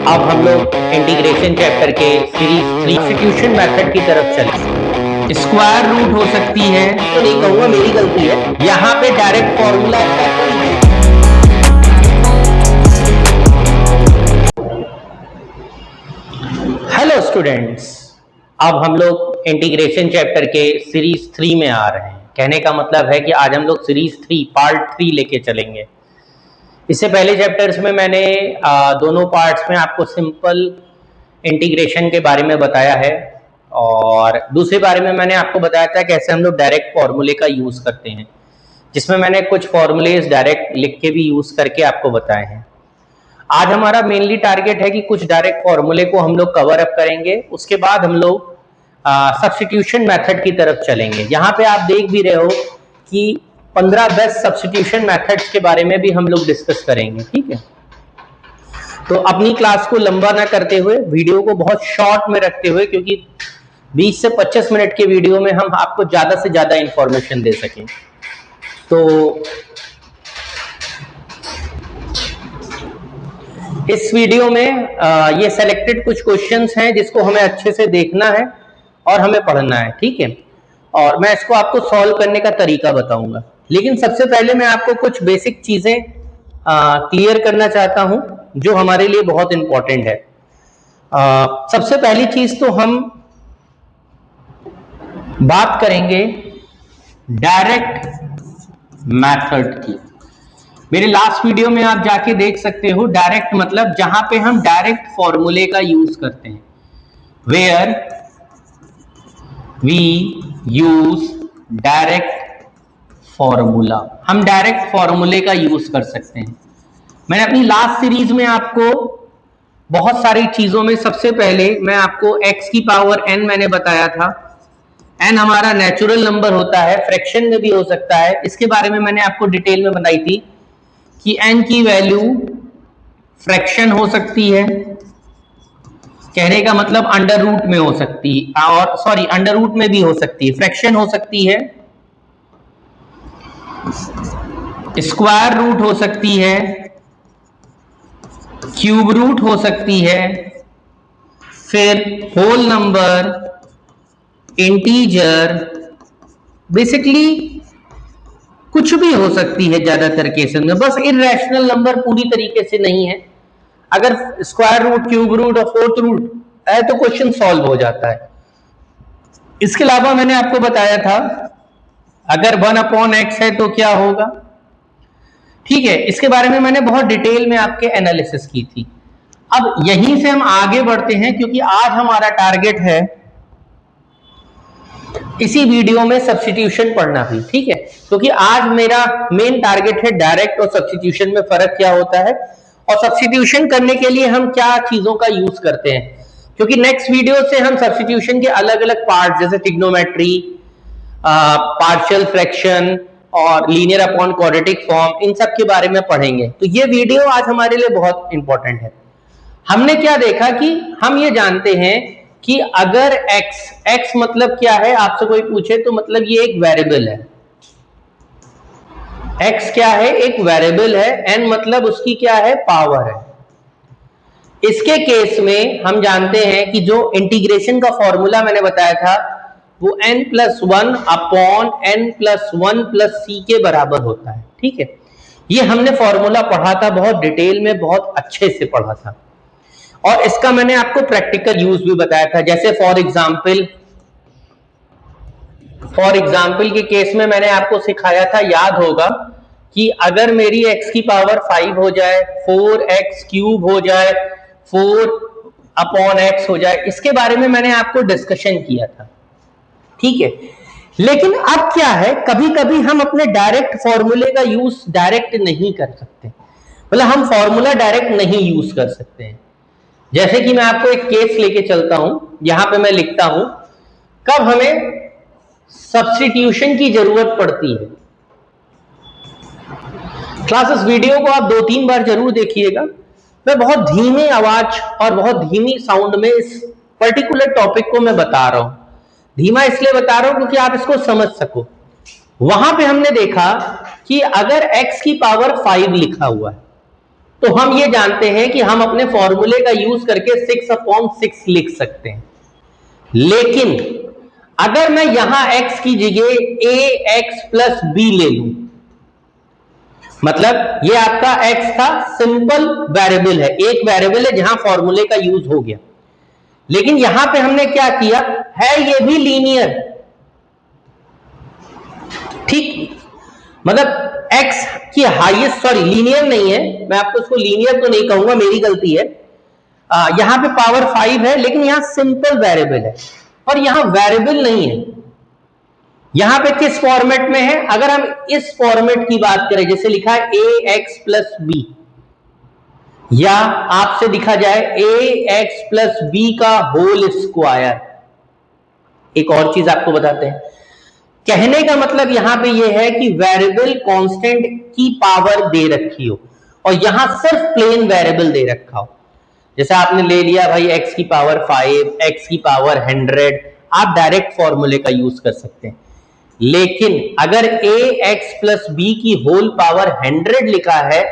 अब हम लोग इंटीग्रेशन चैप्टर के सीरीज 3 सब्स्टिट्यूशन मेथड की तरफ चलें। स्क्वायर रूट हो सकती है, तो नहीं कहूंगा मेरी गलती है, यहाँ पे डायरेक्ट फॉर्मूला हेलो स्टूडेंट्स, अब हम लोग इंटीग्रेशन चैप्टर के सीरीज 3 में आ रहे हैं। कहने का मतलब है कि आज हम लोग सीरीज 3 पार्ट 3 लेके चलेंगे। इससे पहले चैप्टर्स में मैंने दोनों पार्ट्स में आपको सिंपल इंटीग्रेशन के बारे में बताया है और दूसरे बारे में मैंने आपको बताया था कैसे हम लोग डायरेक्ट फॉर्मूले का यूज़ करते हैं, जिसमें मैंने कुछ फॉर्मूलेज डायरेक्ट लिख के भी यूज़ करके आपको बताए हैं। आज हमारा मेनली टारगेट है कि कुछ डायरेक्ट फॉर्मूले को हम लोग कवर अप करेंगे, उसके बाद हम लोग सब्स्टिट्यूशन मेथड की तरफ चलेंगे। यहाँ पे आप देख भी रहे हो कि 15-10 सब्स्टिट्यूशन मेथड्स के बारे में भी हम लोग डिस्कस करेंगे। ठीक है, तो अपनी क्लास को लंबा ना करते हुए, वीडियो को बहुत शॉर्ट में रखते हुए, क्योंकि 20 से 25 मिनट के वीडियो में हम आपको ज्यादा से ज्यादा इंफॉर्मेशन दे सकें। तो इस वीडियो में ये सेलेक्टेड कुछ क्वेश्चंस हैं जिसको हमें अच्छे से देखना है और हमें पढ़ना है। ठीक है, और मैं इसको आपको सॉल्व करने का तरीका बताऊंगा, लेकिन सबसे पहले मैं आपको कुछ बेसिक चीजें क्लियर करना चाहता हूं जो हमारे लिए बहुत इंपॉर्टेंट है। सबसे पहली चीज तो हम बात करेंगे डायरेक्ट मेथड की। मेरे लास्ट वीडियो में आप जाके देख सकते हो, डायरेक्ट मतलब जहां पे हम डायरेक्ट फॉर्मूले का यूज करते हैं, where we use direct formula. हम डायरेक्ट फॉर्मूले का यूज कर सकते हैं। मैंने अपनी लास्ट सीरीज में आपको बहुत सारी चीजों में सबसे पहले मैं आपको x की पावर n मैंने बताया था। n हमारा नेचुरल नंबर होता है, फ्रैक्शन में भी हो सकता है। इसके बारे में मैंने आपको डिटेल में बताई थी कि n की वैल्यू फ्रैक्शन हो सकती है, कहने का मतलब अंडर रूट में हो सकती है, और सॉरी अंडर रूट में भी हो सकती है, फ्रैक्शन हो सकती है, स्क्वायर रूट हो सकती है, क्यूब रूट हो सकती है, फिर होल नंबर, इंटीजर, बेसिकली कुछ भी हो सकती है ज्यादातर केसेस में। बस इररेशनल नंबर पूरी तरीके से नहीं है। अगर स्क्वायर रूट, क्यूब रूट और फोर्थ रूट है तो क्वेश्चन सॉल्व हो जाता है। इसके अलावा मैंने आपको बताया था अगर 1/x है तो क्या होगा। ठीक है, इसके बारे में मैंने बहुत डिटेल में आपके एनालिसिस की थी। अब यहीं से हम आगे बढ़ते हैं, क्योंकि आज हमारा टारगेट है इसी वीडियो में सब्स्टिट्यूशन पढ़ना भी। ठीक है, क्योंकि आज मेरा मेन टारगेट है डायरेक्ट और सब्स्टिट्यूशन में फर्क क्या होता है, और सब्स्टिट्यूशन करने के लिए हम क्या चीजों का यूज करते हैं। क्योंकि नेक्स्ट वीडियो से हम सब्स्टिट्यूशन के अलग अलग पार्ट जैसे ट्रिग्नोमेट्री, पार्शियल फ्रैक्शन और लीनियर अपॉन क्वाड्रेटिक फॉर्म, इन सब के बारे में पढ़ेंगे। तो ये वीडियो आज हमारे लिए बहुत इंपॉर्टेंट है। हमने क्या देखा कि हम ये जानते हैं कि अगर x मतलब क्या है, आपसे कोई पूछे तो मतलब ये एक वेरिएबल है। x क्या है? एक वेरिएबल है। n मतलब उसकी क्या है? पावर है। इसके केस में हम जानते हैं कि जो इंटीग्रेशन का फॉर्मूला मैंने बताया था वो n+1 अपॉन n+1+c के बराबर होता है। ठीक है, ये हमने फॉर्मूला पढ़ा था बहुत डिटेल में, बहुत अच्छे से पढ़ा था, और इसका मैंने आपको प्रैक्टिकल यूज भी बताया था। जैसे फॉर एग्जाम्पल के केस में मैंने आपको सिखाया था, याद होगा, कि अगर मेरी x की पावर 5 हो जाए, 4x क्यूब हो जाए, 4/x हो जाए, इसके बारे में मैंने आपको डिस्कशन किया था। ठीक है, लेकिन अब क्या है, कभी कभी हम अपने डायरेक्ट फॉर्मूले का यूज डायरेक्ट नहीं कर सकते, मतलब हम फॉर्मूला डायरेक्ट नहीं यूज कर सकते हैं। जैसे कि मैं आपको एक केस लेके चलता हूं, यहां पे मैं लिखता हूं कब हमें सब्स्टिट्यूशन की जरूरत पड़ती है। क्लासेस वीडियो को आप 2-3 बार जरूर देखिएगा। मैं बहुत धीमी आवाज और बहुत धीमी साउंड में इस पर्टिकुलर टॉपिक को मैं बता रहा हूं। धीमा इसलिए बता रहा हूं क्योंकि आप इसको समझ सको। वहां पे हमने देखा कि अगर x की पावर 5 लिखा हुआ है, तो हम ये जानते हैं कि हम अपने फॉर्मूले का यूज करके 6/6 लिख सकते हैं। लेकिन अगर मैं यहां x की जगह ax प्लस b ले लूं, मतलब ये आपका x था, सिंपल वेरिएबल है, एक वेरिएबल है जहां फॉर्मूले का यूज हो गया। लेकिन यहां पे हमने क्या किया है, ये भी लीनियर, ठीक, मतलब x की हाईएस्ट, सॉरी लीनियर नहीं है, मैं आपको इसको लीनियर तो नहीं कहूंगा, मेरी गलती है। यहां पे पावर 5 है, लेकिन यहां सिंपल वेरिएबल है और यहां वेरिएबल नहीं है। यहां पे किस फॉर्मेट में है, अगर हम इस फॉर्मेट की बात करें, जैसे लिखा है ax प्लस बी, या आपसे लिखा जाए ax प्लस बी का होल स्क्वायर। एक और चीज आपको बताते हैं, कहने का मतलब यहां पे यह है कि वेरिएबल कांस्टेंट की पावर दे रखी हो और यहां सिर्फ प्लेन वेरिएबल दे रखा हो। जैसे आपने ले लिया भाई x की पावर 5, x की पावर 100, आप डायरेक्ट फॉर्मूले का यूज कर सकते हैं। लेकिन अगर ax प्लस बी की होल पावर 100 लिखा है,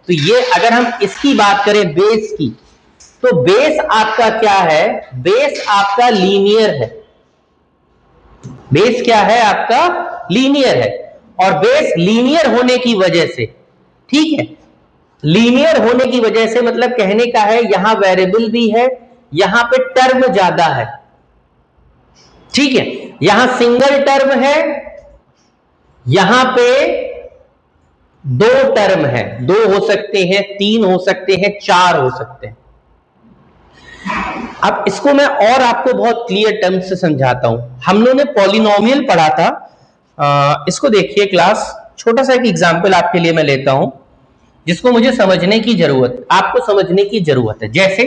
तो ये अगर हम इसकी बात करें बेस की, तो बेस आपका क्या है, बेस आपका लीनियर है। बेस क्या है आपका, लीनियर है। और बेस लीनियर होने की वजह से, ठीक है, लीनियर होने की वजह से मतलब कहने का है यहां वेरिएबल भी है, यहां पे टर्म ज्यादा है, ठीक है, यहां सिंगल टर्म है, यहां पे दो टर्म है, दो हो सकते हैं, तीन हो सकते हैं, चार हो सकते हैं। अब इसको मैं और आपको बहुत क्लियर टर्म से समझाता हूं। हम लोगों ने पॉलिनोमियल पढ़ा था, इसको देखिए क्लास, छोटा सा एक एग्जांपल आपके लिए मैं लेता हूं जिसको मुझे समझने की जरूरत, आपको समझने की जरूरत है। जैसे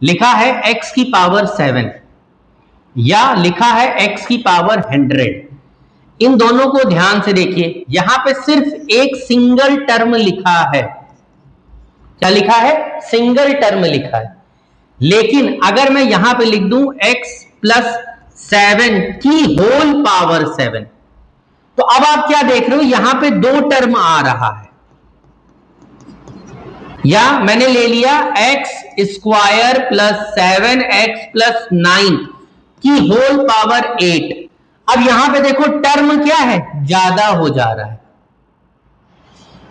लिखा है x की पावर 7 या लिखा है x की पावर 100, इन दोनों को ध्यान से देखिए, यहां पे सिर्फ एक सिंगल टर्म लिखा है। क्या लिखा है, सिंगल टर्म लिखा है। लेकिन अगर मैं यहां पे लिख दूं x प्लस 7 की होल पावर 7, तो अब आप क्या देख रहे हो, यहां पे दो टर्म आ रहा है। या मैंने ले लिया x square plus 7x plus 9 की होल पावर 8। अब यहां पे देखो टर्म क्या है, ज्यादा हो जा रहा है,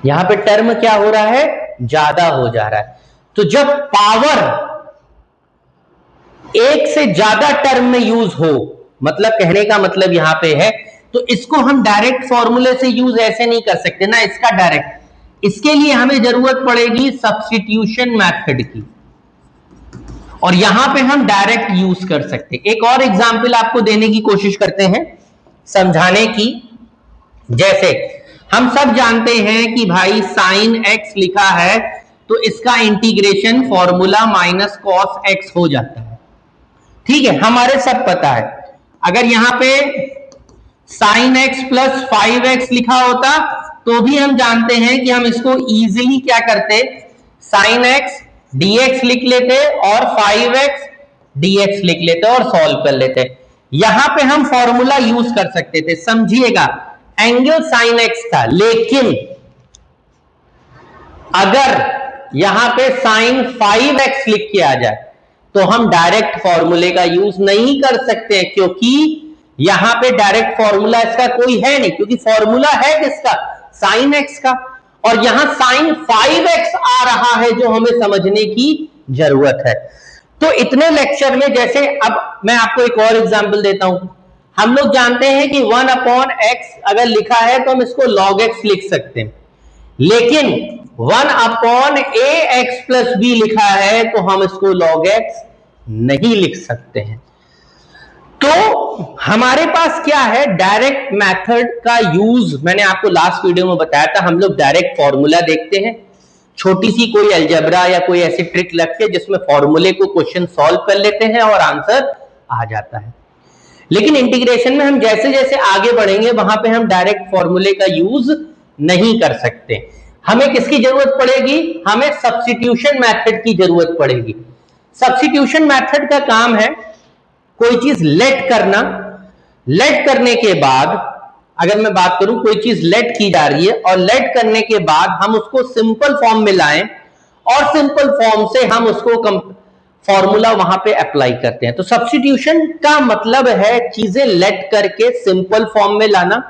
यहां पे टर्म क्या हो रहा है, ज्यादा हो जा रहा है। तो जब पावर एक से ज्यादा टर्म में यूज हो, मतलब कहने का मतलब यहां पे है, तो इसको हम डायरेक्ट फॉर्मूले से यूज ऐसे नहीं कर सकते ना, इसका डायरेक्ट, इसके लिए हमें जरूरत पड़ेगी सब्स्टिट्यूशन मेथड की, और यहां पे हम डायरेक्ट यूज कर सकते। एक और एग्जांपल आपको देने की कोशिश करते हैं समझाने की। जैसे हम सब जानते हैं कि भाई साइन x लिखा है, तो इसका integration formula minus cos x हो जाता है, ठीक है, हमारे सब पता है। अगर यहां पे साइन x प्लस 5x लिखा होता तो भी हम जानते हैं कि हम इसको इजीली क्या करते, साइन x dx लिख लेते और 5x dx लिख लेते और सॉल्व कर लेते। यहां पे हम फॉर्मूला यूज कर सकते थे, समझिएगा, एंगल साइन x था। लेकिन अगर यहां पे साइन 5x लिख के आ जाए तो हम डायरेक्ट फॉर्मूले का यूज नहीं कर सकते, क्योंकि यहां पे डायरेक्ट फॉर्मूला इसका कोई है नहीं, क्योंकि फॉर्मूला है किसका, साइन x का, और यहां साइन 5x आ रहा है जो हमें समझने की जरूरत है। तो इतने लेक्चर में, जैसे अब मैं आपको एक और एग्जांपल देता हूं, हम लोग जानते हैं कि 1/x अगर लिखा है तो हम इसको log x लिख सकते हैं, लेकिन 1/ax प्लस बी लिखा है तो हम इसको log x नहीं लिख सकते हैं। तो हमारे पास क्या है, डायरेक्ट मेथड का यूज, मैंने आपको लास्ट वीडियो में बताया था, हम लोग डायरेक्ट फॉर्मूला देखते हैं, छोटी सी कोई अलजेब्रा या कोई ऐसी ट्रिक लग के जिसमें फॉर्मूले को क्वेश्चन सॉल्व कर लेते हैं और आंसर आ जाता है। लेकिन इंटीग्रेशन में हम जैसे जैसे आगे बढ़ेंगे वहां पे हम डायरेक्ट फॉर्मूले का यूज नहीं कर सकते। हमें किसकी जरूरत पड़ेगी, हमें सब्स्टिट्यूशन मेथड की जरूरत पड़ेगी। सब्स्टिट्यूशन मेथड का काम है कोई चीज लेट करना, लेट करने के बाद, अगर मैं बात करूं कोई चीज लेट की जा रही है और लेट करने के बाद हम उसको सिंपल फॉर्म में लाएं और सिंपल फॉर्म से हम उसको फॉर्मूला वहां पे अप्लाई करते हैं। तो सब्स्टिट्यूशन का मतलब है चीजें लेट करके सिंपल फॉर्म में लाना।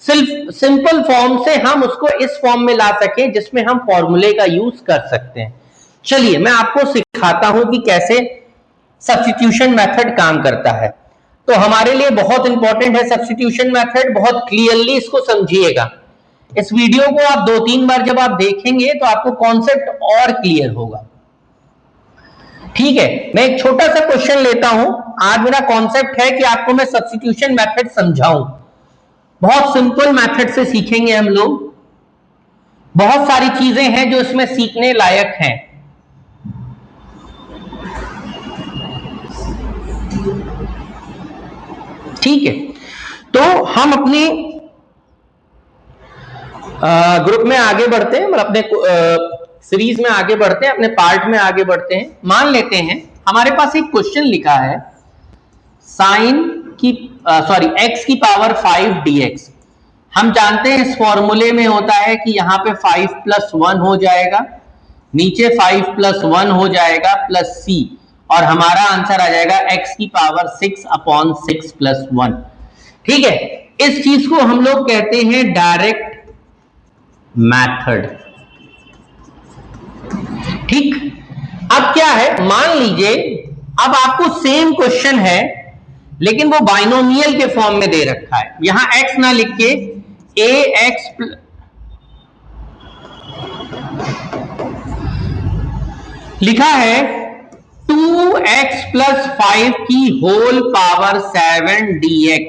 सिर्फ सिंपल फॉर्म से हम उसको इस फॉर्म में ला सकें जिसमें हम फॉर्मूले का यूज कर सकते हैं। चलिए मैं आपको सिखाता हूं कि कैसे सब्स्टिट्यूशन मेथड काम करता है। तो हमारे लिए बहुत इंपॉर्टेंट है सब्स्टिट्यूशन मेथड, बहुत क्लियरली इसको समझिएगा। इस वीडियो को आप 2-3 बार जब आप देखेंगे तो आपको कॉन्सेप्ट और क्लियर होगा। ठीक है, मैं एक छोटा सा क्वेश्चन लेता हूं। आज मेरा कॉन्सेप्ट है कि आपको मैं सब्स्टिट्यूशन मेथड समझाऊं। बहुत सिंपल मेथड से सीखेंगे हम लोग। बहुत सारी चीजें हैं जो इसमें सीखने लायक हैं। ठीक है, तो हम अपनी ग्रुप में आगे बढ़ते हैं, मतलब अपने सीरीज में आगे बढ़ते हैं, अपने पार्ट में आगे बढ़ते हैं। मान लेते हैं हमारे पास एक क्वेश्चन लिखा है x की पावर 5 dx। हम जानते हैं इस फॉर्मूले में होता है कि यहां पे 5 + 1 हो जाएगा, नीचे 5 + 1 हो जाएगा प्लस c, और हमारा आंसर आ जाएगा x की पावर 6/6 + 1। ठीक है, इस चीज को हम लोग कहते हैं डायरेक्ट मेथड। ठीक, अब क्या है, मान लीजिए अब आपको सेम क्वेश्चन है लेकिन वो बाइनोमियल के फॉर्म में दे रखा है। यहां x ना लिख के ax लिखा है 2x + 5 की होल पावर 7 dx।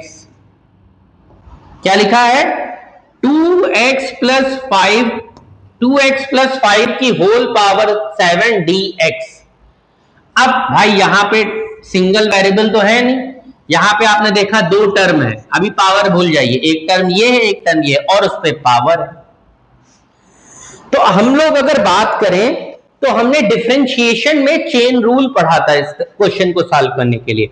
क्या लिखा है? 2x + 5 की होल पावर 7 dx। अब भाई यहां पे सिंगल वेरिएबल तो है नहीं, यहां पे आपने देखा 2 टर्म है। अभी पावर भूल जाइए, एक टर्म ये है, एक टर्म ये है, और उस पे पावर है। तो हम लोग अगर बात करें तो हमने डिफरेंशिएशन में चेन रूल पढ़ा था इस क्वेश्चन को सॉल्व करने के लिए।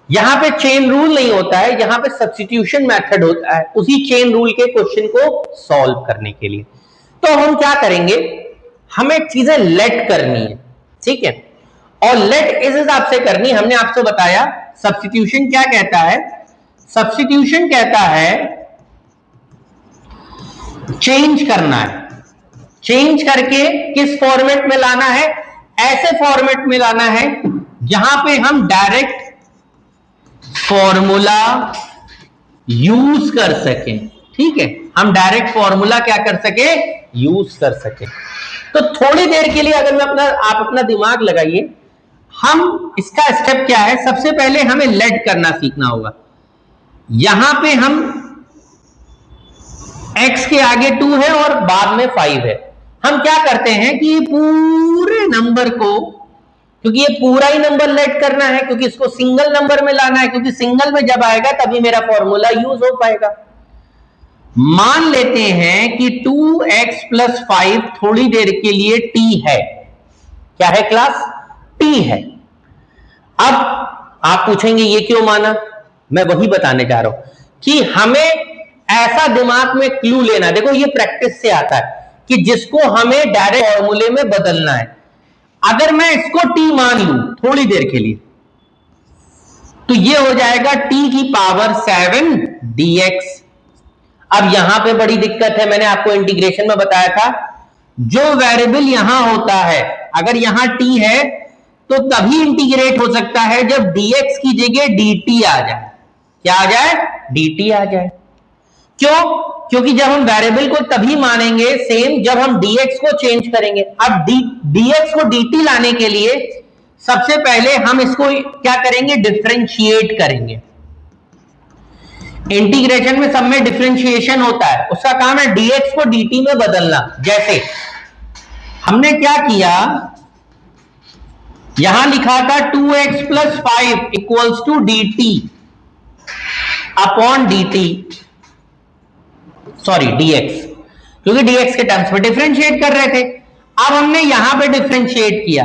यहां पे चेन रूल नहीं होता है, यहां पे सब्स्टिट्यूशन मेथड होता है उसी चेन रूल के क्वेश्चन को सॉल्व करने के लिए। तो हम क्या करेंगे, हमें चीजें लेट करनी है। ठीक है, और लेट इस हिसाब से करनी, हमने आपसे बताया सब्स्टिट्यूशन क्या कहता है। सब्स्टिट्यूशन कहता है चेंज करना है, चेंज करके किस फॉर्मेट में लाना है, ऐसे फॉर्मेट में लाना है जहां पे हम डायरेक्ट फॉर्मूला यूज कर सकें। ठीक है, हम डायरेक्ट फॉर्मूला क्या कर सके, यूज कर सके। तो थोड़ी देर के लिए अगर मैं आप अपना दिमाग लगाइए, हम इसका स्टेप क्या है, सबसे पहले हमें लेट करना सीखना होगा। यहां पे हम x के आगे 2 है और बाद में 5 है। हम क्या करते हैं कि पूरे नंबर को, क्योंकि ये पूरा ही नंबर लेट करना है, क्योंकि इसको सिंगल नंबर में लाना है, क्योंकि सिंगल में जब आएगा तभी मेरा फॉर्मूला यूज हो पाएगा। मान लेते हैं कि 2x + 5 थोड़ी देर के लिए t है। क्या है क्लास? t है। अब आप पूछेंगे ये क्यों माना, मैं वही बताने जा रहा हूं कि हमें ऐसा दिमाग में क्लू लेना। देखो ये प्रैक्टिस से आता है कि जिसको हमें डायरेक्ट फॉर्मूले में बदलना है। अगर मैं इसको t मान लूं थोड़ी देर के लिए, तो ये हो जाएगा t की पावर 7 dx। अब यहां पे बड़ी दिक्कत है, मैंने आपको इंटीग्रेशन में बताया था, जो वेरिएबल यहां होता है, अगर यहां t है तो तभी इंटीग्रेट हो सकता है जब dx की जगह dt आ जाए। क्या आ जाए? dt आ जाए। क्यों? क्योंकि जब हम वेरिएबल को तभी मानेंगे सेम जब हम dx को चेंज करेंगे। अब dx को dt लाने के लिए सबसे पहले हम इसको क्या करेंगे, डिफरेंशिएट करेंगे। इंटीग्रेशन में सब में डिफरेंशिएशन होता है, उसका काम है dx को dt में बदलना। जैसे हमने क्या किया, यहां लिखा था 2x + 5 = dt upon dt, sorry dx, क्योंकि dx के टर्म्स में डिफरेंशिएट कर रहे थे। अब हमने यहां पे डिफरेंशिएट किया।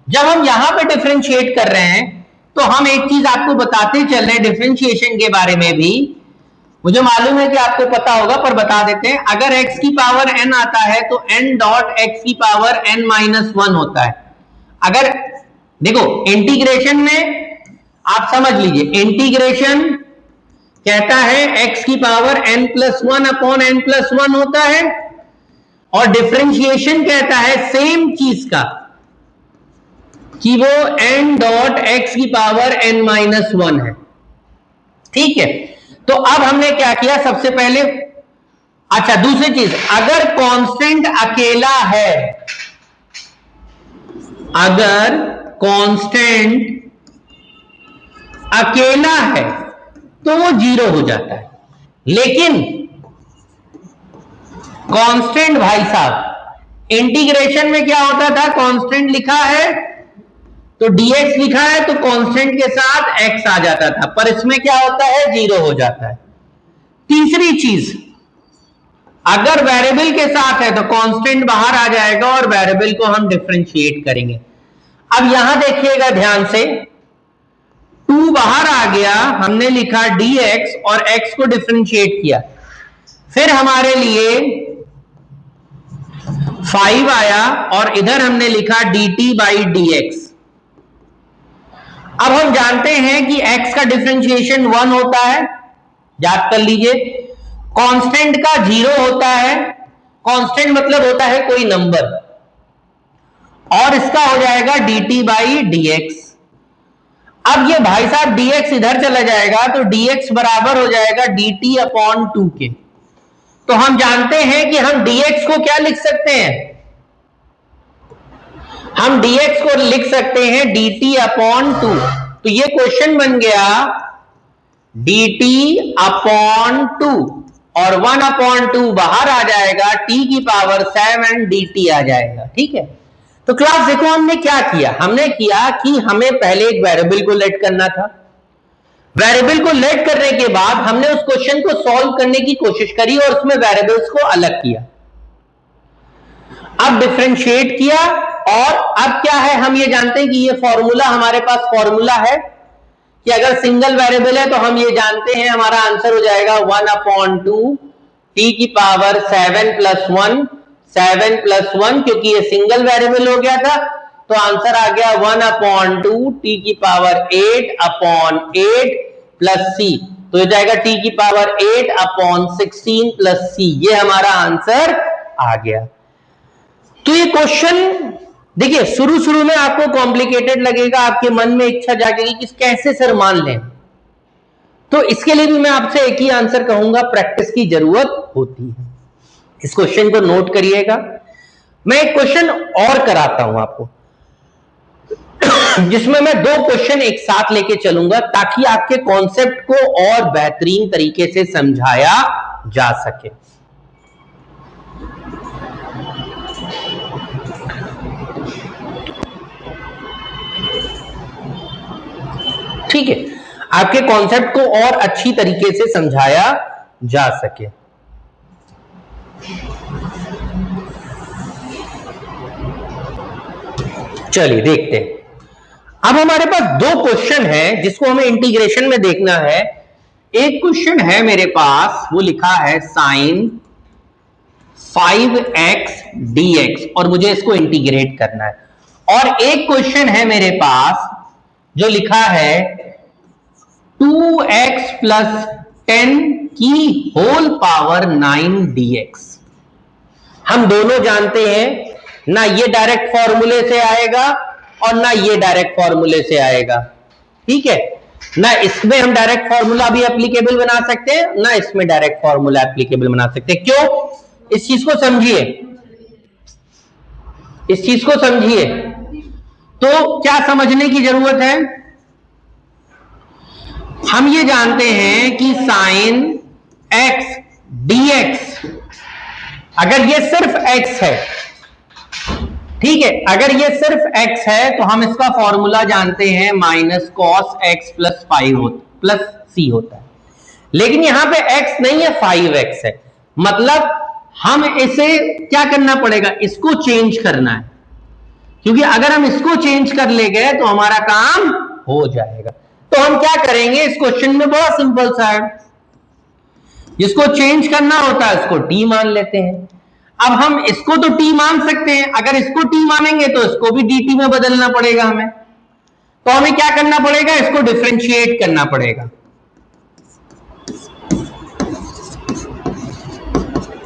जब हम यहां पे डिफरेंशिएट कर रहे हैं तो हम एक चीज आपको बताते चल रहे हैं डिफरेंशिएशन के बारे में भी, मुझे मालूम है कि आपको पता होगा पर बता देते हैं। अगर x की पावर n आता है तो n डॉट x की पावर n माइनस 1 होता है। अगर देखो इंटीग्रेशन में आप समझ लीजिए, इंटीग्रेशन कहता है x की power n plus 1 upon n plus 1 होता है, और डिफरेंशिएशन कहता है सेम चीज का कि वो n डॉट x की पावर n माइनस 1 है। ठीक है, तो अब हमने क्या किया, सबसे पहले अच्छा दूसरी चीज, अगर कांस्टेंट अकेला है, अगर कांस्टेंट अकेला है तो वो 0 हो जाता है। लेकिन कांस्टेंट भाई साहब इंटीग्रेशन में क्या होता था, कांस्टेंट लिखा है तो dx लिखा है तो कांस्टेंट के साथ x आ जाता था, पर इसमें क्या होता है, 0 हो जाता है। तीसरी चीज, अगर वेरिएबल के साथ है तो कांस्टेंट बाहर आ जाएगा और वेरिएबल को हम डिफरेंशिएट करेंगे। अब यहां देखिएगा ध्यान से, 2 बाहर आ गया, हमने लिखा dx और x को डिफरेंशिएट किया, फिर हमारे लिए 5 आया और इधर हमने लिखा dt बाई dx। अब हम जानते हैं कि x का डिफरेंशिएशन 1 होता है, याद कर लीजिए। कांस्टेंट का 0 होता है, कांस्टेंट मतलब होता है कोई नंबर, और इसका हो जाएगा dt बाई dx। अब ये भाई साहब dx इधर चला जाएगा तो dx बराबर हो जाएगा dt अपॉन 2 के। तो हम जानते हैं कि हम dx को क्या लिख सकते हैं, हम dx को लिख सकते हैं dt अपॉन 2। तो ये क्वेश्चन बन गया dt अपॉन 2 और 1 अपॉन 2 बाहर आ जाएगा, t की पावर 7 dt आ जाएगा। ठीक है, तो क्लास देखो हमने क्या किया, हमने किया कि हमें पहले एक वेरिएबल को लेट करना था। वेरिएबल को लेट करने के बाद हमने उस क्वेश्चन को सॉल्व करने की कोशिश करी और उसमें वेरिएबल्स को अलग किया, अब डिफरेंशिएट किया, और अब क्या है, हम ये जानते हैं कि ये फॉर्मूला, हमारे पास फॉर्मूला है कि अगर सिंगल वेरिएबल है तो हम ये जानते हैं हमारा आंसर हो जाएगा 1 अपॉन 2 टी की पावर 7 प्लस 1, 7 प्लस 1, क्योंकि ये सिंगल वेरिएबल हो गया था तो आंसर आ गया 1 अपॉन 2 टी की पावर 8 अपॉन 8 प्लस सी, तो ये जाएगा टी की पावर 8 अपॉन 16 प्लस सी, ये हमारा आंसर आ गया। तो ये क्वेश्चन देखिए शुरू में आपको कॉम्प्लिकेटेड लगेगा, आपके मन में इच्छा जागेगी कि कैसे सर मान लें, तो इसके लिए भी मैं आपसे एक ही आंसर कहूंगा, प्रैक्टिस की जरूरत होती है। इस क्वेश्चन को नोट करिएगा। मैं एक क्वेश्चन और कराता हूं आपको जिसमें मैं 2 क्वेश्चन एक साथ लेके चलूंगा ताकि आपके कॉन्सेप्ट को और बेहतरीन तरीके से समझाया जा सके। ठीक है, आपके कॉन्सेप्ट को और अच्छी तरीके से समझाया जा सके। चलिए देखते हैं। अब हमारे पास 2 क्वेश्चन है जिसको हमें इंटीग्रेशन में देखना है। एक क्वेश्चन है मेरे पास, वो लिखा है साइन 5x dx और मुझे इसको इंटीग्रेट करना है, और एक क्वेश्चन है मेरे पास जो लिखा है 2x प्लस 10 की होल पावर 9 dx। हम दोनों जानते हैं, ना ये डायरेक्ट फॉर्मूले से आएगा और ना ये डायरेक्ट फॉर्मूले से आएगा। ठीक है, ना इसमें हम डायरेक्ट फॉर्मूला भी एप्लीकेबल बना सकते हैं, ना इसमें डायरेक्ट फॉर्मूला एप्लीकेबल बना सकते हैं। क्यों, इस चीज को समझिए, इस चीज को समझिए। तो क्या समझने की जरूरत है, हम ये जानते हैं कि साइन x dx, अगर ये सिर्फ x है, ठीक है, अगर ये सिर्फ x है तो हम इसका फॉर्मूला जानते हैं minus cos x plus 5 plus C होता है, लेकिन यहां पे x नहीं है 5x है, मतलब हम इसे क्या करना पड़ेगा, इसको चेंज करना है, क्योंकि अगर हम इसको चेंज कर ले गए तो हमारा काम हो जाएगा। तो हम क्या करेंगे इस क्वेश्चन में, बड़ा सिंपल सा है, जिसको चेंज करना होता है उसको टी मान लेते हैं। अब हम इसको तो टी मान सकते हैं, अगर इसको टी मानेंगे तो इसको भी dt में बदलना पड़ेगा हमें। तो हमें क्या करना पड़ेगा, इसको डिफरेंशिएट करना पड़ेगा।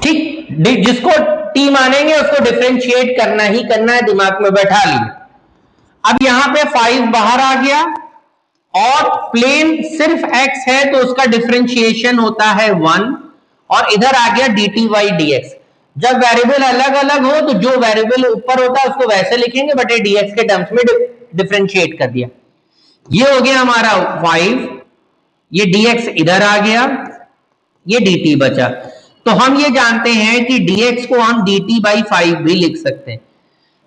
ठीक, जिसको टी मानेंगे उसको डिफरेंशिएट करना ही करना है, दिमाग में बैठा लीजिए। अब यहां पे 5 बाहर आ गया और प्लेन सिर्फ x है तो उसका डिफरेंशिएशन होता है 1, और इधर आ गया dt बाई dx। जब वेरिएबल अलग अलग हो तो जो वेरिएबल ऊपर होता है उसको वैसे लिखेंगे, बटे dx के टर्म्स में डिफरेंशिएट कर दिया। ये हो गया हमारा 5, ये dx इधर आ गया, ये dt बचा। तो हम ये जानते हैं कि dx को हम dt बाई 5 भी लिख सकते हैं।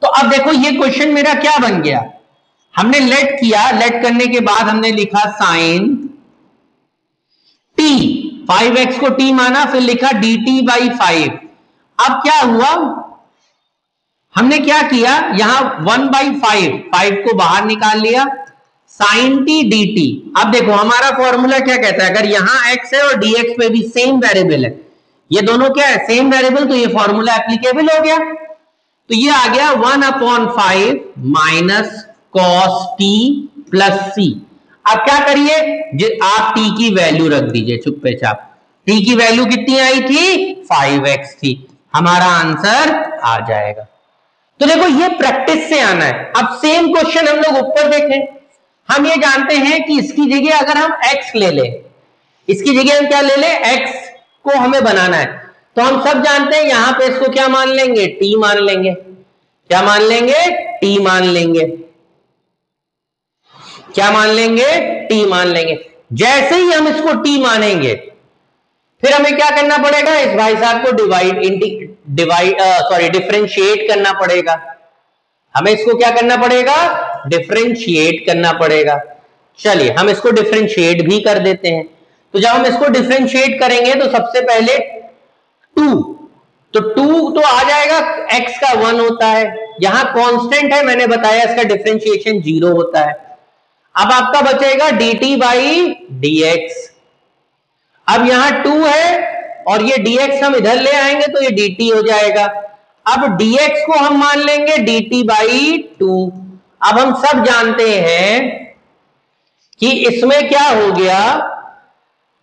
तो अब देखो ये क्वेश्चन मेरा क्या बन गया, हमने लेट किया, लेट करने के बाद हमने लिखा साइन टी, 5x को t माना, फिर लिखा dt बाई 5। अब क्या हुआ, हमने क्या किया, यहां 1/5, 5 को बाहर निकाल लिया, साइन टी डी टी। अब देखो हमारा फॉर्मूला क्या कहता है, अगर यहां x है और dx पे भी सेम वेरिएबल है, ये दोनों क्या है, सेम वेरिएबल, तो ये फॉर्मूला एप्लीकेबल हो गया। तो ये आ गया 1/5 माइनस कॉस टी प्लस सी। अब क्या करिए, आप t की वैल्यू रख दीजिए चुप्पे चाप। t की वैल्यू कितनी आई थी, 5x थी, हमारा आंसर आ जाएगा। तो देखो ये प्रैक्टिस से आना है। अब सेम क्वेश्चन हम लोग ऊपर देखें, हम ये जानते हैं कि इसकी जगह अगर हम x ले लें, इसकी जगह हम क्या ले लें, x को हमें बनाना है, तो हम सब जानते हैं यहां पे इसको क्या मान लेंगे, t मान लेंगे। क्या मान लेंगे, t मान लेंगे। क्या मान लेंगे, t मान लेंगे। जैसे ही हम इसको t मानेंगे, फिर हमें क्या करना पड़ेगा, इस भाई साहब को डिफरेंशिएट करना पड़ेगा। हमें इसको क्या करना पड़ेगा, डिफरेंशिएट करना पड़ेगा। चलिए हम इसको डिफरेंशिएट भी कर देते हैं। तो जब हम इसको डिफरेंशिएट करेंगे तो सबसे पहले 2, तो 2 तो आ जाएगा, x का 1 होता है, यहां कांस्टेंट है, मैंने बताया इसका डिफरेंशिएशन 0 होता है। अब आपका बचेगा dt बाई dx। अब यहां 2 है और ये dx हम इधर ले आएंगे तो ये dt हो जाएगा। अब dx को हम मान लेंगे dt बाई 2। अब हम सब जानते हैं कि इसमें क्या हो गया,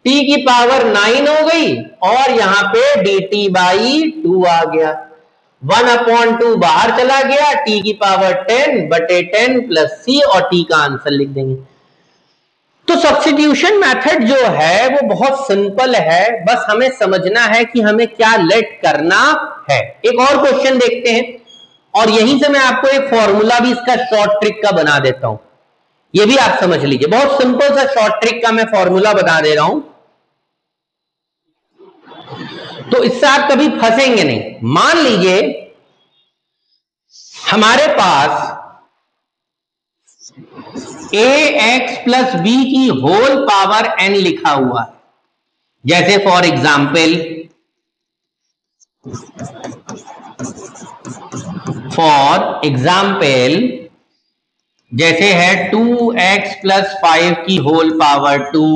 t की पावर 9 हो गई और यहां पे dt बाई 2 आ गया। 1/2 बाहर चला गया, t की पावर 10 बटे 10 प्लस c, और t का आंसर लिख देंगे। तो सब्स्टिट्यूशन मेथड जो है वो बहुत सिंपल है, बस हमें समझना है कि हमें क्या लेट करना है। एक और क्वेश्चन देखते हैं, और यहीं से मैं आपको एक फॉर्मूला भी इसका शॉर्ट ट्रिक का बना देता हूं, ये भी आप समझ लीजिए। बहुत सिंपल सा शॉर्ट ट्रिक का मैं फॉर्मूला बता दे रहा हूं, तो इससे आप कभी फंसेंगे नहीं। मान लीजिए हमारे पास ax प्लस बी की होल पावर n लिखा हुआ है, जैसे फॉर एग्जाम्पल जैसे है 2x प्लस 5 की होल पावर 2,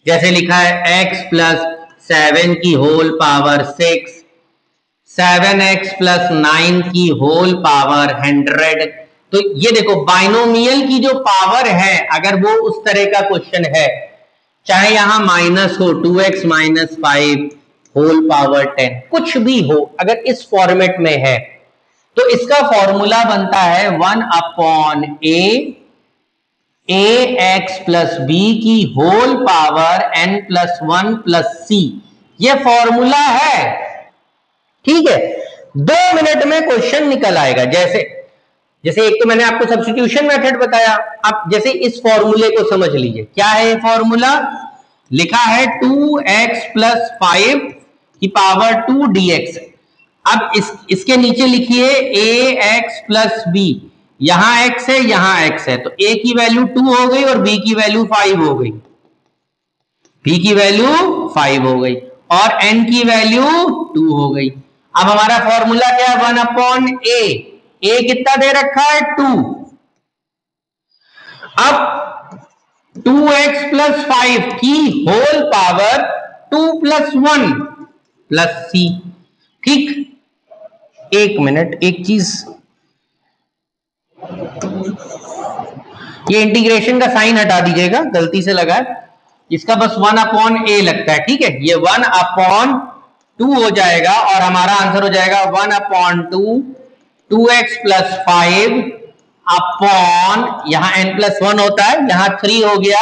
जैसे लिखा है x प्लस 7 की होल पावर 6, 7x प्लस 9 की होल पावर 100। तो ये देखो बाइनोमियल की जो पावर है, अगर वो उस तरह का क्वेश्चन है, चाहे यहां माइनस हो 2x माइनस 5 होल पावर 10, कुछ भी हो, अगर इस फॉर्मेट में है तो इसका फॉर्मूला बनता है 1/a एक्स प्लस बी की whole power n plus 1 plus C. ये फॉर्मूला है, ठीक है। 2 मिनट में क्वेश्चन निकल आएगा। जैसे जैसे एक तो मैंने आपको सब्स्टिट्यूशन मेथड बताया, अब जैसे इस फॉर्मूले को समझ लीजिए। क्या है ये फॉर्मूला, लिखा है 2x प्लस 5 की पावर 2 dx। अब इसके नीचे लिखिए ax प्लस b, यहां x है यहां x है, तो a की वैल्यू 2 हो गई और b की वैल्यू 5 हो गई, b की वैल्यू 5 हो गई और n की वैल्यू 2 हो गई। अब हमारा फॉर्मूला क्या है, 1/a, a कितना दे रखा है 2। अब 2x प्लस 5 की होल पावर 2+1 प्लस सी। ठीक, एक मिनट, एक चीज, ये इंटीग्रेशन का साइन हटा दीजिएगा, गलती से लगा है, इसका बस 1/a लगता है। ठीक है, ये 1/2 हो जाएगा और हमारा आंसर हो जाएगा 1/2 2x + 5 अपॉन, यहां n+1 होता है, यहां 3 हो गया,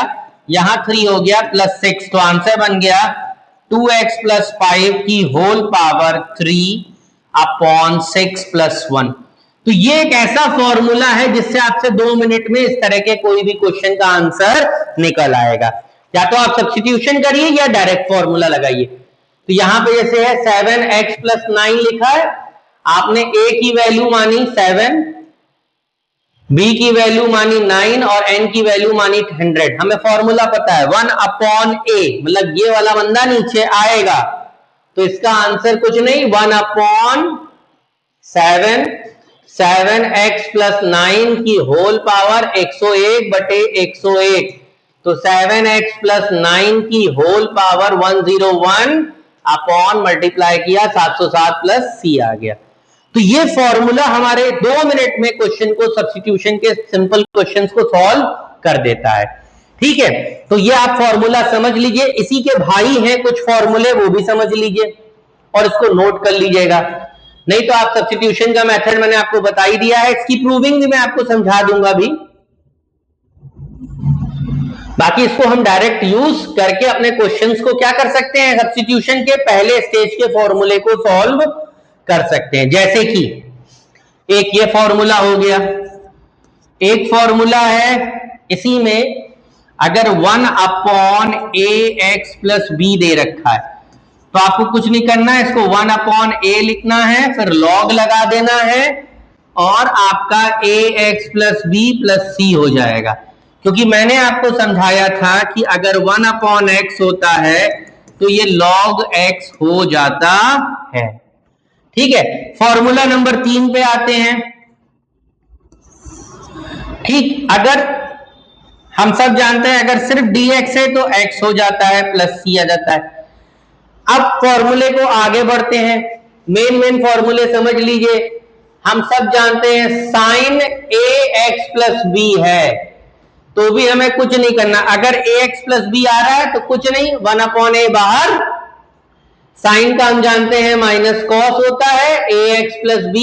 यहां 3 हो गया, +6, तो आंसर बन गया 2x + 5 की होल पावर 3 अपॉन 6 + 1। तो ये एक ऐसा फॉर्मूला है जिससे आपसे 2 मिनट में इस तरह के कोई भी क्वेश्चन का आंसर निकल आएगा। या तो आप सब्स्टिट्यूशन करिए या डायरेक्ट फॉर्मूला लगाइए। तो यहां पे जैसे है 7x + 9 लिखा है, आपने a की वैल्यू मानी 7, b की वैल्यू मानी 9 और n की वैल्यू मानी 100। हमें फॉर्मूला पता है 1/a, मतलब ये वाला बंदा नीचे आएगा, तो इसका आंसर कुछ नहीं, 7x + 9 की होल पावर 101/101, तो 7x + 9 की होल पावर 101 अपॉन मल्टीप्लाई किया 707 + c आ गया। तो ये फॉर्मूला हमारे 2 मिनट में क्वेश्चन को, सब्स्टिट्यूशन के सिंपल क्वेश्चंस को सॉल्व कर देता है। ठीक है, तो ये आप फॉर्मूला समझ लीजिए। इसी के भाई हैं कुछ फॉर्मूले, वो भी समझ लीजिए और इसको नोट कर लीजिएगा। नहीं तो आप सब्स्टिट्यूशन का मेथड मैंने आपको बता ही दिया है, इसकी प्रूविंग भी मैं आपको समझा दूंगा भी। बाकी इसको हम डायरेक्ट यूज करके अपने क्वेश्चंस को क्या कर सकते हैं, सब्स्टिट्यूशन के पहले स्टेज के फॉर्मूले को सॉल्व कर सकते हैं। जैसे कि एक ये फॉर्मूला हो गया, एक फॉर्मूला है इसी में अगर 1/ax + b दे रखा है तो आपको कुछ नहीं करना है, इसको 1/a लिखना है, फिर log लगा देना है और आपका ax + b + c हो जाएगा। क्योंकि मैंने आपको समझाया था कि अगर 1/x होता है तो ये log x हो जाता है। ठीक है, फॉर्मूला नंबर 3 पे आते हैं। ठीक, अगर हम सब जानते हैं अगर सिर्फ dx है तो x हो जाता है प्लस c आ जाता है। अब फॉर्मूले को आगे बढ़ते हैं, मेन फॉर्मूले समझ लीजिए। हम सब जानते हैं sin ax + b है, तो भी हमें कुछ नहीं करना। अगर ax + b आ रहा है तो कुछ नहीं, 1/a बाहर, साइन का हम जानते हैं माइनस कॉस होता है, ax + b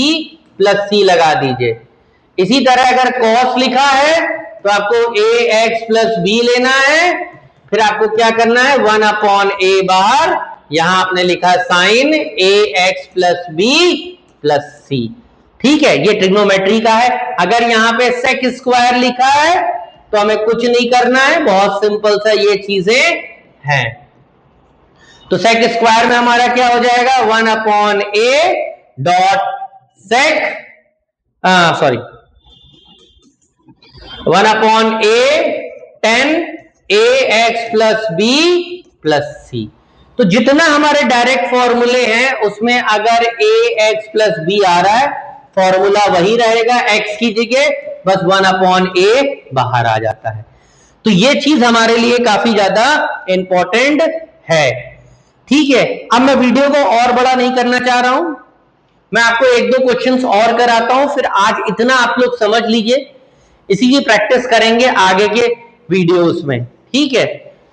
+ c लगा दीजिए। इसी तरह अगर कॉस लिखा है तो आपको ax + b लेना है, फिर आपको क्या करना है, 1/a बाहर, यहां आपने लिखा साइन ax + b + c। ठीक है, ये ट्रिग्नोमेट्री का है। अगर यहां पे सेक स्क्वायर लिखा है तो हमें कुछ नहीं करना है, बहुत सिंपल सा ये चीजें हैं। तो सेक स्क्वायर में हमारा क्या हो जाएगा, 1/a डॉट सेक, sorry 1/a 10 ax + b + c। तो जितना हमारे डायरेक्ट फॉर्मूले हैं उसमें अगर ax + b आ रहा है, फॉर्मूला वही रहेगा, x की जगह बस 1/a बाहर आ जाता है। तो ये चीज हमारे लिए काफी ज्यादा इंपॉर्टेंट है। ठीक है, अब मैं वीडियो को और बड़ा नहीं करना चाह रहा हूं, मैं आपको 1-2 क्वेश्चंस और कराता हूं, फिर आज इतना आप लोग समझ लीजिए, इसी की प्रैक्टिस करेंगे आगे के वीडियोस में। ठीक है,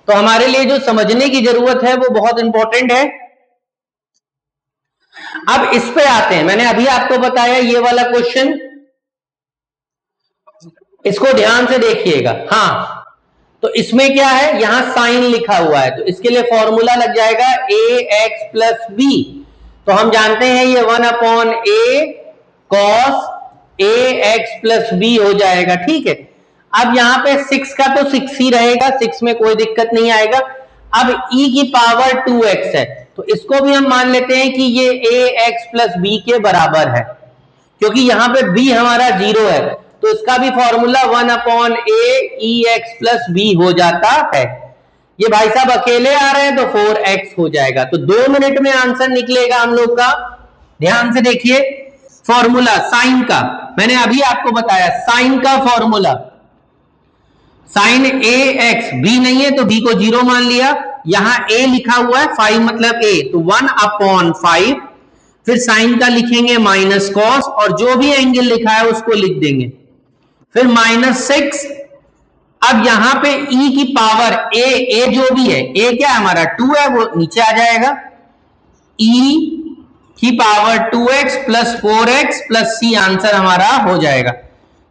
तो हमारे लिए जो समझने की जरूरत है वो बहुत इंपॉर्टेंट है। अब इस पे आते हैं, मैंने अभी आपको बताया ये वाला क्वेश्चन, इसको ध्यान से देखिएगा। हाँ, तो इसमें क्या है, यहां साइन लिखा हुआ है, तो इसके लिए फॉर्मूला लग जाएगा ax + b। तो हम जानते हैं ये 1/a cos ax + b हो जाएगा। ठीक है, अब यहां पे 6 का तो 6 ही रहेगा, 6 में कोई दिक्कत नहीं आएगा। अब e की पावर 2x है, तो इसको भी हम मान लेते हैं कि ये ax + b के बराबर है, क्योंकि यहां पे b हमारा 0 है, तो इसका भी फॉर्मूला 1/a ex + b हो जाता है। ये भाई साहब अकेले आ रहे हैं तो 4x हो जाएगा। तो 2 मिनट में आंसर निकलेगा हम लोग का। ध्यान से देखिए फॉर्मूला साइन का, मैंने अभी आपको बताया साइन का फॉर्मूला साइन ए एक्स, बी नहीं है तो बी को 0 मान लिया, यहां ए लिखा हुआ है 5 मतलब ए, तो 1/5, फिर साइन का लिखेंगे माइनस कॉस और जो भी एंगल लिखा है उसको लिख देंगे, फिर -6। अब यहां पे e की पावर ए जो भी है, ए क्या है हमारा 2 है, वो नीचे आ जाएगा, e की power 2x plus 4x plus c answer हमारा हो जाएगा।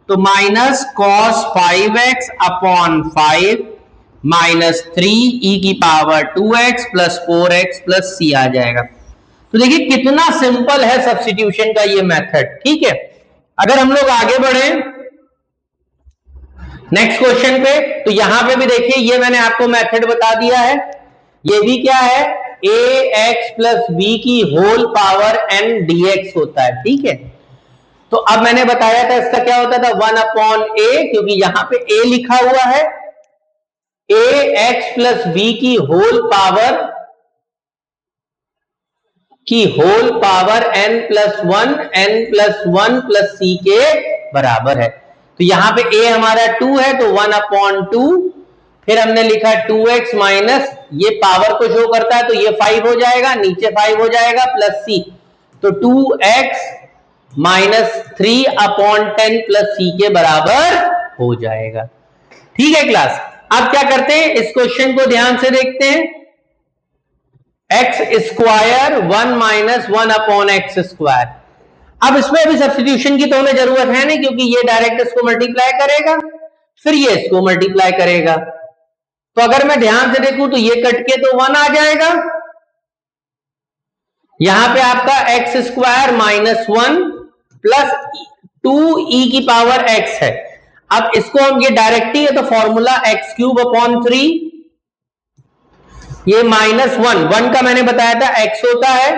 तो minus cos 5x upon 5 -3 e की power 2x plus 4x plus c आ जाएगा। तो देखिए कितना सिंपल है सब्स्टिट्यूशन का ये मेथड, ठीक है। अगर हम लोग आगे बढ़े नेक्स्ट क्वेश्चन पे, तो यहां पे भी देखिए ये मैंने आपको मेथड बता दिया है, ये भी क्या है ए एक्स प्लस बी की होल पावर एन डीएक्स होता है, ठीक है। तो अब मैंने बताया था इसका क्या होता था 1/a, क्योंकि यहां पे a लिखा हुआ है, ए एक्स प्लस बी की whole power n plus 1 plus c के बराबर है। तो यहां पे a हमारा 2 है तो 1/2, फिर हमने लिखा 2x माइनस ये पावर को शो करता है तो ये 5 हो जाएगा, नीचे 5 हो जाएगा प्लस c, तो 2x माइनस 3/10 प्लस c के बराबर हो जाएगा, ठीक है क्लास। अब क्या करते हैं, इस क्वेश्चन को ध्यान से देखते हैं, एक्स स्क्वायर 1 माइनस 1/x²। अब इसमें अभी सब्स्टिट्यूशन की तो हमें जरूरत है नहीं, क्योंकि ये डायरेक्ट इसको मल्टीप्लाई करेगा, फिर ये इसको मल्टीप्लाई करेगा, तो अगर मैं ध्यान से देखूं तो ये कट के तो 1 आ जाएगा, यहां पे आपका x² माइनस 1 प्लस 2e की पावर x है। अब इसको हम, ये डायरेक्ट ही है तो फॉर्मूला x³/3, ये -1 का मैंने बताया था x होता है,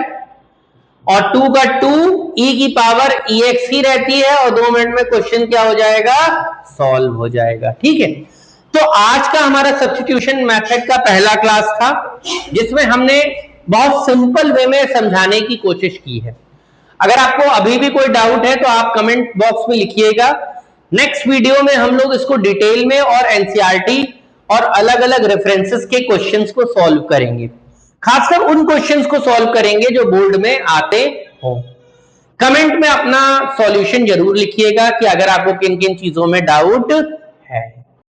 और 2 का 2 e की पावर ex ही रहती है, और 2 मिनट में क्वेश्चन क्या हो जाएगा, सॉल्व हो जाएगा, ठीक है। तो आज का हमारा सब्स्टिट्यूशन मेथड का पहला क्लास था, जिसमें हमने बहुत सिंपल वे में समझाने की कोशिश की है। अगर आपको अभी भी कोई डाउट है तो आप कमेंट बॉक्स में लिखिएगा, नेक्स्ट वीडियो में हम लोग इसको डिटेल में और एनसीईआरटी और अलग अलग रेफरेंसेस के क्वेश्चंस को सॉल्व करेंगे, खासकर उन क्वेश्चंस को सॉल्व करेंगे जो बोर्ड में आते हो। कमेंट में अपना सॉल्यूशन जरूर लिखिएगा कि अगर आपको किन किन चीजों में डाउट